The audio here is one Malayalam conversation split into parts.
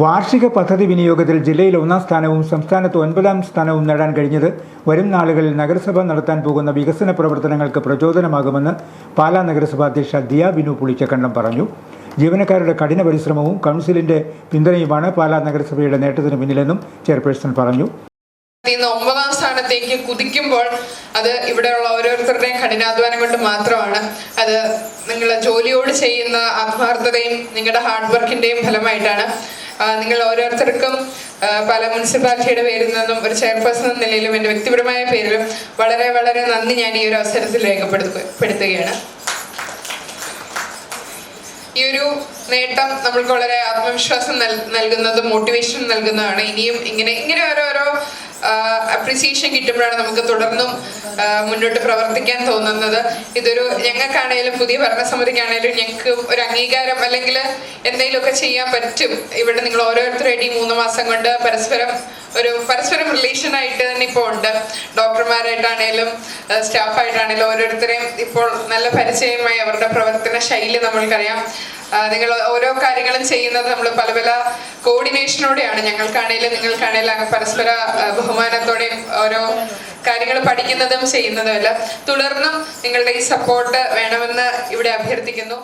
വാർഷിക പദ്ധതി വിനിയോഗത്തിൽ ജില്ലയിൽ 1ാം സ്ഥാനവും സംസ്ഥാനത്ത് 9ാം സ്ഥാനവും നേടാൻ കഴിഞ്ഞത് വരും നാളുകളിൽ നഗരസഭ നടത്താൻ പോകുന്ന വികസന പ്രവർത്തനങ്ങൾക്ക് പ്രചോദനമാകുമെന്ന് പാലാ നഗരസഭാ അധ്യക്ഷ ദിയ ബിനു പുളിക്കക്കണ്ടം പറഞ്ഞു. ജീവനക്കാരുടെ കഠിന പരിശ്രമവും കൗൺസിലിന്റെ പിന്തുണയുമാണ് പാലാ നഗരസഭയുടെ നേട്ടത്തിന് പിന്നിലെന്നും ചെയർപേഴ്സൺ പറഞ്ഞു. ഇന്ന് 9ാം സ്ഥാനത്തേക്ക് കുതിക്കുമ്പോൾ അത് ഇവിടെയുള്ള ഓരോരുത്തരുടെയും കഠിനാധ്വാനം കൊണ്ട് മാത്രമാണ്. അത് നിങ്ങൾ ജോലിയോട് ചെയ്യുന്ന ആത്മാർത്ഥതയും നിങ്ങളുടെ ഹാർഡ് വർക്കിന്റെയും ഫലമായിട്ടാണ്. നിങ്ങൾ ഓരോരുത്തർക്കും പല മുനിസിപ്പാലിറ്റിയുടെ പേരിൽ നിന്നും ഒരു ചെയർപേഴ്സൺ എന്ന നിലയിലും എൻ്റെ വ്യക്തിപരമായ പേരിലും വളരെ വളരെ നന്ദി ഞാൻ ഈ ഒരു അവസരത്തിൽ രേഖപ്പെടുത്തുകയാണ്. ഈ ഒരു നേട്ടം നമ്മൾക്ക് വളരെ ആത്മവിശ്വാസം നൽകുന്നതും മോട്ടിവേഷൻ നൽകുന്നതാണ്. ഇനിയും ഇങ്ങനെ ഓരോരോ അപ്രിസിയേഷൻ കിട്ടുമ്പോഴാണ് നമുക്ക് തുടർന്നും മുന്നോട്ട് പ്രവർത്തിക്കാൻ തോന്നുന്നത്. ഇതൊരു ഞങ്ങൾക്കാണേലും പുതിയ ഭരണസമിതിക്കാണേലും ഞങ്ങൾക്ക് ഒരു അംഗീകാരം അല്ലെങ്കിൽ എന്തെങ്കിലുമൊക്കെ ചെയ്യാൻ പറ്റും. ഇവിടെ നിങ്ങൾ ഓരോരുത്തരായിട്ട് ഈ 3 മാസം കൊണ്ട് പരസ്പരം റിലേഷൻ ആയിട്ട് തന്നെ ഇപ്പോൾ ഉണ്ട്. ഡോക്ടർമാരായിട്ടാണേലും സ്റ്റാഫായിട്ടാണേലും ഓരോരുത്തരെയും ഇപ്പോൾ നല്ല പരിചയമായി. അവരുടെ പ്രവർത്തന ശൈലി നമ്മൾക്കറിയാം. നിങ്ങൾ ഓരോ കാര്യങ്ങളും ചെയ്യുന്നത് നമ്മൾ പല കോർഡിനേഷനോടെയാണ്. ഞങ്ങൾക്കാണേലും നിങ്ങൾക്കാണേലും പരസ്പര ബഹുമാനത്തോടെയും ഓരോ കാര്യങ്ങൾ പഠിക്കുന്നതും ചെയ്യുന്നതുമല്ല. തുടർന്നും നിങ്ങളുടെ ഈ സപ്പോർട്ട് വേണമെന്ന് ഇവിടെ അഭ്യർത്ഥിക്കുന്നു.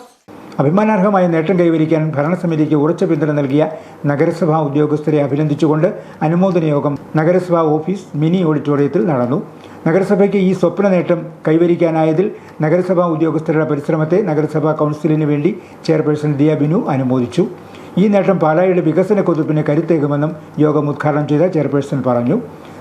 അഭിമാനാർഹമായ നേട്ടം കൈവരിക്കാൻ ഭരണസമിതിക്ക് ഉറച്ച പിന്തുണ നൽകിയ നഗരസഭാ ഉദ്യോഗസ്ഥരെ അഭിനന്ദിച്ചുകൊണ്ട് അനുമോദന യോഗം നഗരസഭാ ഓഫീസ് മിനി ഓഡിറ്റോറിയത്തിൽ നടന്നു. നഗരസഭയ്ക്ക് ഈ സ്വപ്ന നേട്ടം കൈവരിക്കാനായതിൽ നഗരസഭാ ഉദ്യോഗസ്ഥരുടെ പരിശ്രമത്തെ നഗരസഭാ കൗൺസിലിന് വേണ്ടി ചെയർപേഴ്സൺ ദിയ ബിനു അനുമോദിച്ചു. ഈ നേട്ടം പാലായുടെ വികസന കുതിപ്പിന് കരുത്തേകുമെന്നും യോഗം ഉദ്ഘാടനം ചെയ്ത ചെയർപേഴ്സൺ പറഞ്ഞു.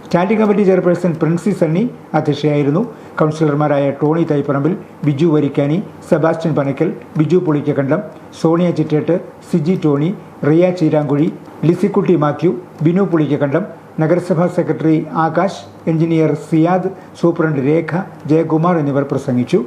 Standing committee chairperson Princy Sunny അധ്യക്ഷയായിരുന്നു. കൗൺസിലർമാരായ ടോണി തൈപ്പറമ്പിൽ, ബിജു വരിക്കാനി, സെബാസ്റ്റ്യൻ പനക്കൽ, ബിജു പുളിക്കക്കണ്ടം, സോണിയ ചിറ്റേട്ട്, സിജി ടോണി, റിയ ചീരാങ്കുഴി, ലിസിക്കുട്ടി മാത്യു, ബിനു പുളിക്കക്കണ്ടം, നഗരസഭാ secretary Akash, engineer Siyad, superintendent Rekha, Jayakumar എന്നിവർ പ്രസംഗിച്ചു.